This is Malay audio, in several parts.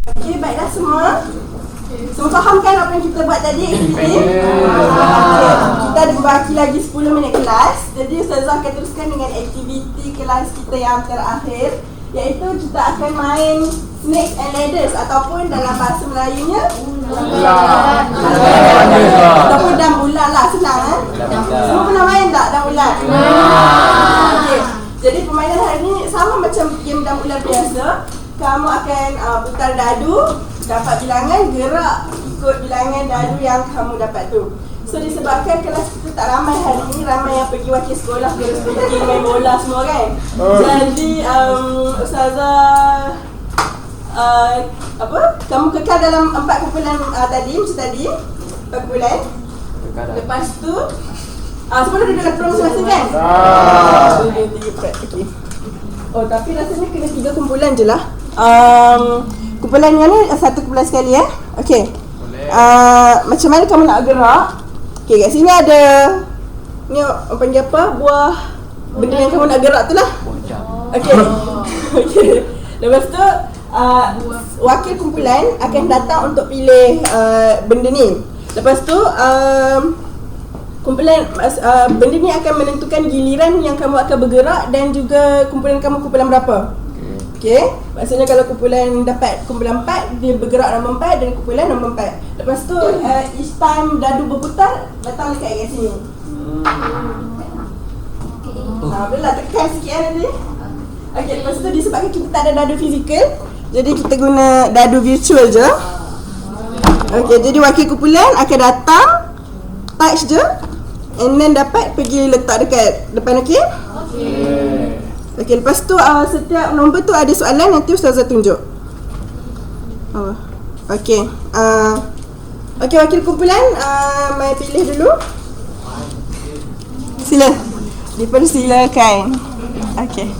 Okey, baiklah semua. Semua faham kan apa yang kita buat tadi? Aktiviti? Kita ada berbaki lagi 10 minit kelas. Jadi Ustazah akan teruskan dengan aktiviti kelas kita yang terakhir, iaitu kita akan main snakes and ladders, ataupun dalam bahasa Melayunya ataupun dam ular lah, senang kan? Semua pernah main tak dam ular? Okay. Jadi permainan hari ni sama macam game dam ular biasa. Kamu akan putar dadu, dapat bilangan, gerak ikut bilangan dadu yang kamu dapat tu. So disebabkan kelas kita tak ramai hari ni, ramai yang pergi wakil sekolah, pergi main bola semua kan. Jadi Ustazah kamu kekal dalam 4 kumpulan tadi, macam tadi 4 kumpulan. Lepas tu semua dah duduk dalam kelas masing-masing kan? Okay. Oh, tapi rasanya kena 3 kumpulan je lah. Kumpulan yang ni satu kumpulan sekali Okay. Macam mana kamu nak gerak? Okay, kat sini ada ni orang panggil apa? Buah benda yang kamu nak gerak tu lah. Okay. Okay. Lepas tu wakil kumpulan akan datang untuk pilih benda ni. Lepas tu kumpulan benda ni akan menentukan giliran yang kamu akan bergerak dan juga kumpulan kamu kumpulan berapa. Okay. Maksudnya kalau kumpulan dapat kumpulan 4, dia bergerak nombor 4 dan kumpulan nombor 4. Lepas tu each time dadu berputar, datang dekat kat sini. Boleh lah tekan sikit nanti. Okay, lepas tu disebabkan kita tak ada dadu fizikal, jadi kita guna dadu virtual je. Okay, jadi wakil kumpulan akan datang, touch je, and then dapat pergi letak dekat depan. Okay? Okay, lepas tu setiap nombor tu ada soalan, nanti Ustazah tunjuk. Okay. Okay, wakil kumpulan mai pilih dulu. Sila. Dipersilakan. Okay.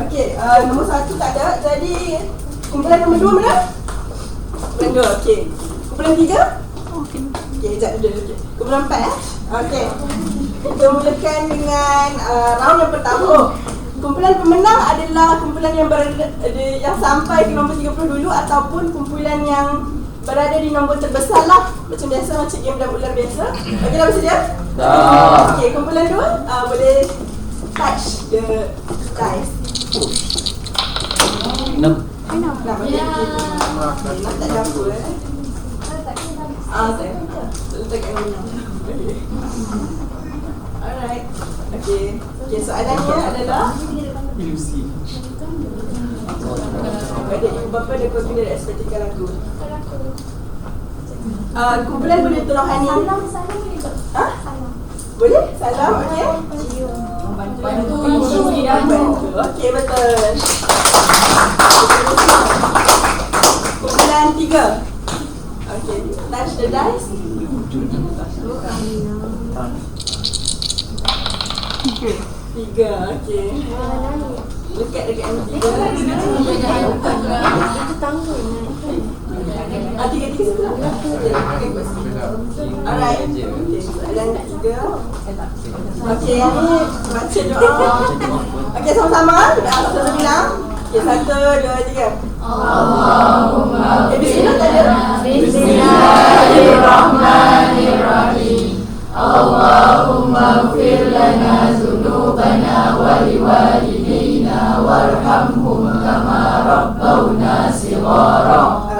Okay, nombor 1 tak ada. Jadi kumpulan nombor 2 mana? Kumpulan 2, okay. Kumpulan 3? Okay. Okay, sekejap dulu. Okay. Kumpulan 4 Okay. Kita mulakan dengan round yang pertama. Kumpulan pemenang adalah kumpulan yang yang sampai ke nombor 30 dulu, ataupun kumpulan yang berada di nombor terbesar lah. Macam biasa, macam game dam ular biasa. Okey dah bersedia? Dah. Okey, kumpulan 2 boleh touch the dice. 6. Nak tak ada apa saya letak kat mana. Alright. Okay. Okay, soalannya adalah Ilusi. ada ibu bapa dan keluarga dari ekspektikan aku. Kumpulan boleh tolong Hani. Salam boleh tak? Boleh? Salam, okey. Bantu. Okey, betul. Kumpulan 3. Okey, touch the dice. 3, okey. Dekat yang 3. Itu tangga. 3 situ lah. Alright. Okey, soalan 3. Okey, yang ni baca doa. Okey, sama-sama. Kita bilang. Okey, 1, 2, 3. Allahumma Bismillah tak ada? Bismillahirrahmanirrahim. Allahumma ighfir lana dzunubana wa liwalidayna warhamhum kama rabbawna shighara.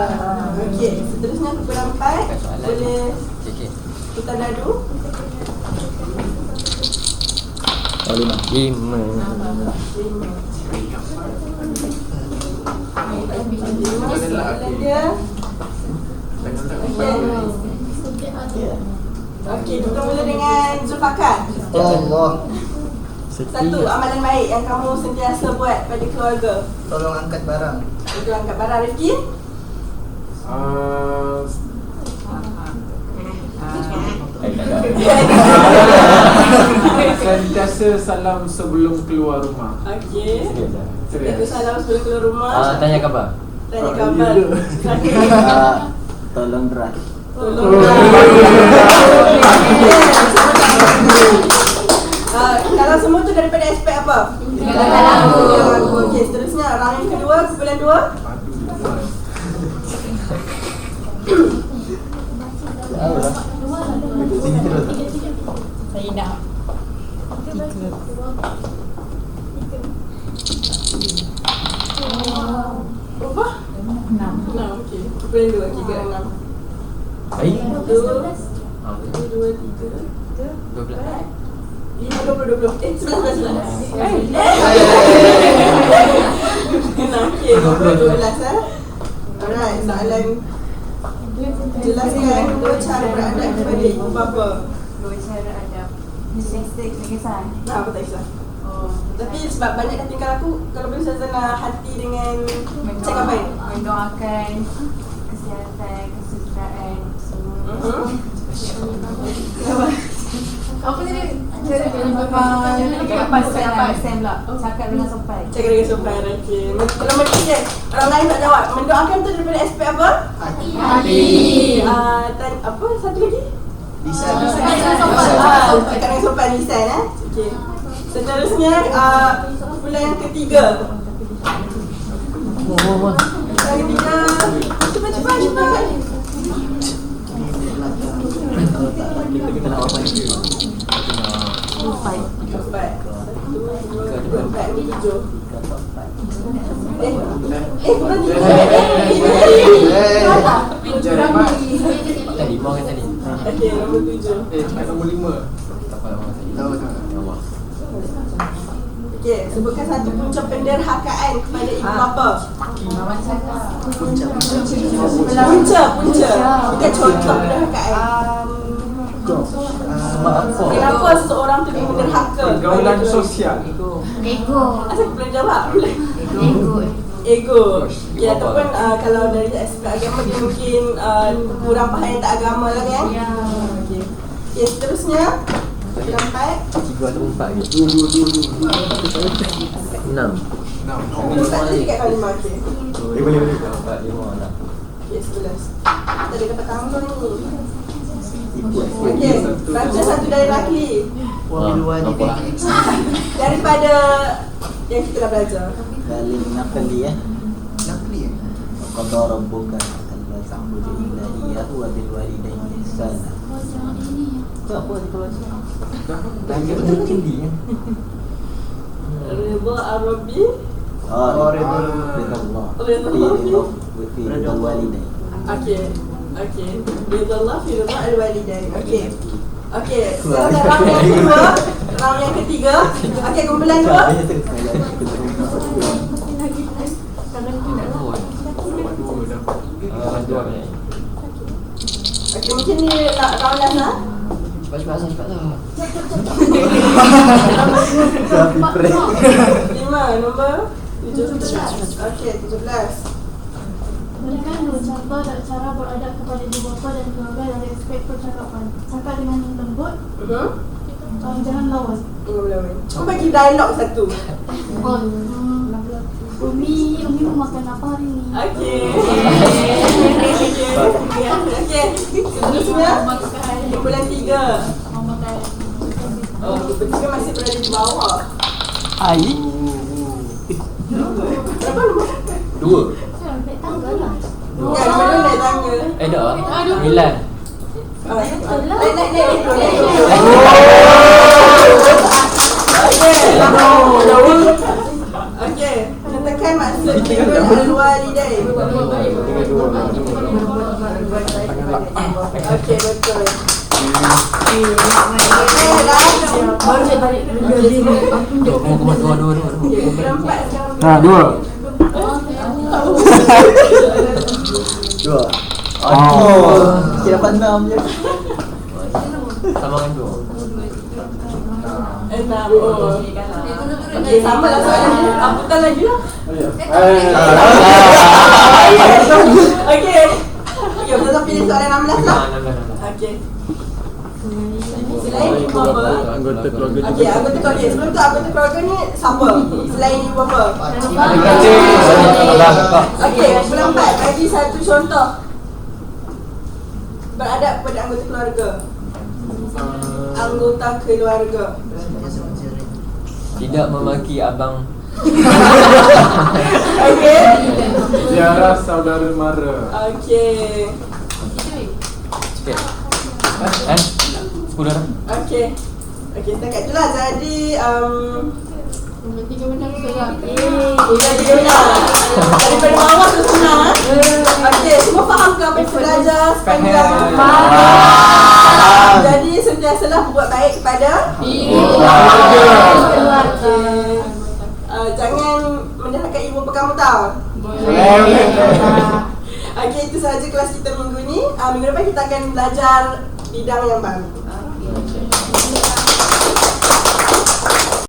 Okey, seterusnya kumpulan 4 boleh kita dadu. 5. Okey, kita mula dengan Zulfaqar. Allah. 1, amalan baik yang kamu sentiasa buat pada keluarga. Tolong angkat barang. Itu angkat barang. Rifki? Sentiasa salam sebelum keluar rumah. Okey. Serius. Itu salam sebelum keluar rumah. Tanya khabar. Tanya khabar. Tolong beras. Tolong. Kalau semua tu daripada aspek apa? Tinggalkan lagu. Okey, seterusnya round yang kedua, kumpulan 2. Sini terus. Saya dah. Berapa? 6, okey. Kumpulan 2, okey, gerak 6. Baik. 2, 2, 3, 4, 5, 20, 11, 11. Okey, 12. Alright, soalan jelaskan 2 cara beradab kepada ibu bapa. 2 cara adab. Mistake kesan. Nah, aku tak kisah. Tapi sebab banyak dah tinggal aku, kalau boleh suasana hati dengan cakap baik. Mendoakan kesihatan, kesejahteraan semua. Apa tadi? Pasal pula. Cakap dengan sopan. Cakap dengan sopan, okey. Kalau mesti je, orang lain tak jawab. Mendoakan tu daripada aspek apa? Hati. Apa satu lagi? Bisa. Cakap dengan sopan lisan okey. Seterusnya kumpulan yang ketiga. Yang ketiga. Cepat. Kita nak apa ni? Empat. 1, 2, 3, 4, 5, 7. Kurang 3. Tadi mau kan tadi. Okey, nombor 7. Nombor 5. Tak apa lama tadi. Allah. Okey, sebutkan satu punca penderhakaan kepada ibu bapa. Mama cakap. Punca. Bukan contoh penderhakaan. Sebab apa? Kenapa seseorang tu dia menderhaka? Pergaulan sosial. Ego. Asal aku boleh jawab? Ego. Ego. Okay, ataupun kalau dari aspek agama dia mungkin kurang faham yang tak agama lah kan? Ya. Okay, seterusnya Nampak? 3 atau 4 ke? 6. Tak ada dekat kau 5, okay. Boleh. 4, 5 lah. Okay, 11. Tak ada dapat tanggung ni. Okay, baca satu dari lelaki. Wabiluwalidain Daripada yang kita dah belajar. Kali nakali Nakli qada rabbuka alla ta'budu illa iyyahu wa bil walidayni ihsana. Apa ni kalau Dah betul tinggi kan? Ridha ar-Rabbi. ridha Allah. Ridha Ridha walidain. Okay. Ridha Allah fi ridha al-walidain. Okay. Sekarang round yang kedua. Round yang ketiga. Okay, kumpulan 2. Okay, mungkin ni round last lah. Cepat lah. 5, nombor 17. Okay, 17. Berikan 2 contoh dan cara beradab kepada ibu bapa dan keluarga dari aspek percakapan. Cakap dengan lembut, jangan lawan. Cuba bagi dialog satu. Umi mau makan apa hari ni? Okay. Seterusnya kumpulan 3. Mau makan. Kumpulan 3 masih berada di bawah. Ai. Berapa nombor? 2. Saya naik tangga lah. Ya, nombor 2 naik tangga. Dah. 9. Okey, katakan maksud birrul al-walidain. Okey, betul. Baru saya balik diri. Berempat sekarang. 2. 2. Kira dapat 6 je. Sama dengan 2. 6. Okey, sama lah soalan ni. Aputan lagi lah. Okey. Okey, kita pilih soalan 16 lah. Okey. Selain ibu bapa. Anggota keluarga juga. Okey, anggota keluarga. Sebelum tu anggota keluarga ni siapa? Selain ibu bapa. Okey, kumpulan 4 bagi satu contoh beradab kepada anggota keluarga. Anggota keluarga. Tidak memaki abang. Okey. Ziarah saudara mara. Okey. Sikit. 10 orang. Okey. Okey, setakat tu lah. Jadi 3 benda saya. Tiga benar. Daripada bawah tu senang. Okey, semua faham ke apa yang kita belajar sepanjang? Faham. Jadi sentiasalah berbuat baik kepada Okey. Jangan mendahului ibu bapa kamu tau. Okey, itu sahaja kelas kita minggu ni. Minggu depan kita akan belajar bidang yang baru.